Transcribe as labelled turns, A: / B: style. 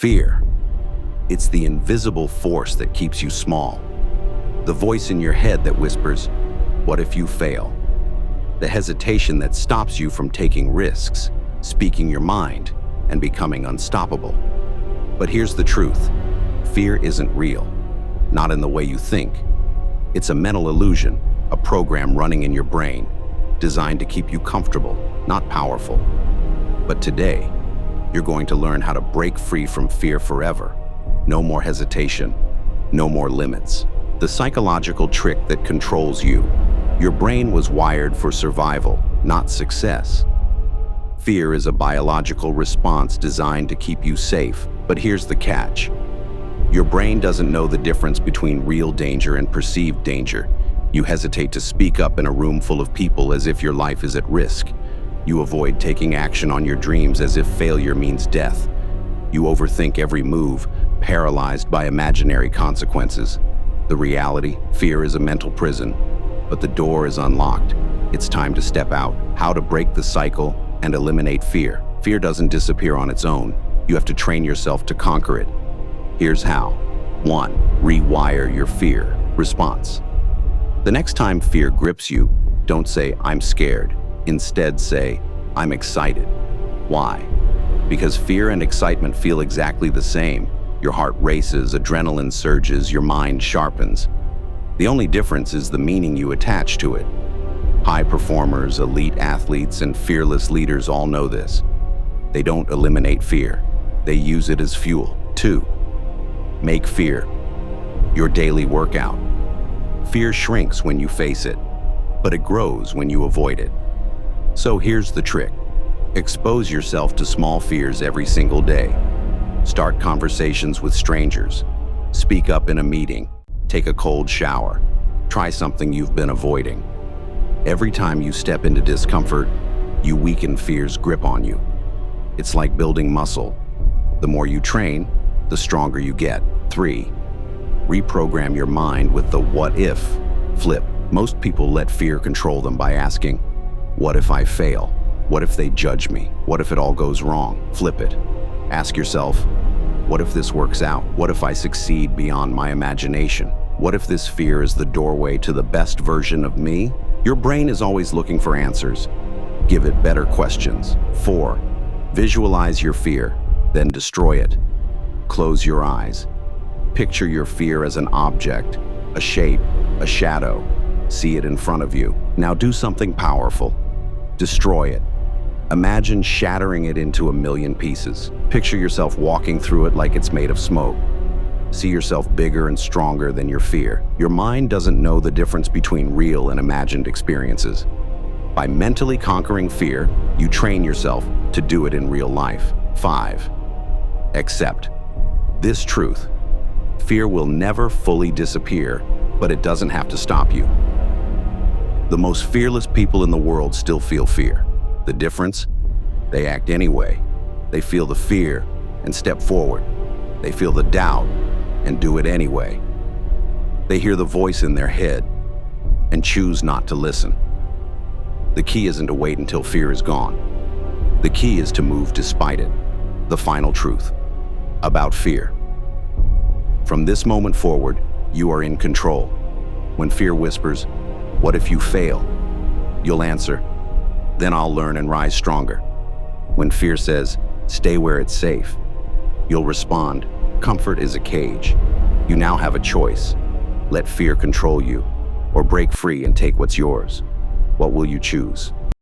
A: Fear. It's the invisible force that keeps you small. The voice in your head that whispers, "What if you fail?" The hesitation that stops you from taking risks, speaking your mind, and becoming unstoppable. But here's the truth. Fear isn't real. Not in the way you think. It's a mental illusion, a program running in your brain, designed to keep you comfortable, not powerful. But today, you're going to learn how to break free from fear forever. No more hesitation, no more limits. The psychological trick that controls you. Your brain was wired for survival, not success. Fear is a biological response designed to keep you safe, but here's the catch. Your brain doesn't know the difference between real danger and perceived danger. You hesitate to speak up in a room full of people as if your life is at risk. You avoid taking action on your dreams as if failure means death. You overthink every move, paralyzed by imaginary consequences. The reality, fear is a mental prison, but the door is unlocked. It's time to step out. How to break the cycle and eliminate fear. Fear doesn't disappear on its own. You have to train yourself to conquer it. Here's how. 1. Rewire your fear response. The next time fear grips you, don't say, "I'm scared." Instead say, "I'm excited." Why? Because fear and excitement feel exactly the same. Your heart races, adrenaline surges, your mind sharpens. The only difference is the meaning you attach to it. High performers, elite athletes, and fearless leaders all know this. They don't eliminate fear. They use it as fuel. 2. Make fear your daily workout. Fear shrinks when you face it, but it grows when you avoid it. So here's the trick. Expose yourself to small fears every single day. Start conversations with strangers. Speak up in a meeting. Take a cold shower. Try something you've been avoiding. Every time you step into discomfort, you weaken fear's grip on you. It's like building muscle. The more you train, the stronger you get. 3. Reprogram your mind with the what if flip. Most people let fear control them by asking, "What if I fail? What if they judge me? What if it all goes wrong?" Flip it. Ask yourself, what if this works out? What if I succeed beyond my imagination? What if this fear is the doorway to the best version of me? Your brain is always looking for answers. Give it better questions. 4. Visualize your fear, then destroy it. Close your eyes. Picture your fear as an object, a shape, a shadow. See it in front of you. Now do something powerful. Destroy it. Imagine shattering it into a million pieces. Picture yourself walking through it like it's made of smoke. See yourself bigger and stronger than your fear. Your mind doesn't know the difference between real and imagined experiences. By mentally conquering fear, you train yourself to do it in real life. 5. Accept this truth. Fear will never fully disappear, but it doesn't have to stop you. The most fearless people in the world still feel fear. The difference? They act anyway. They feel the fear and step forward. They feel the doubt and do it anyway. They hear the voice in their head and choose not to listen. The key isn't to wait until fear is gone. The key is to move despite it. The final truth about fear. From this moment forward, you are in control. When fear whispers, "What if you fail?" you'll answer, "Then I'll learn and rise stronger." When fear says, "Stay where it's safe," you'll respond, "Comfort is a cage." You now have a choice. Let fear control you, or break free and take what's yours. What will you choose?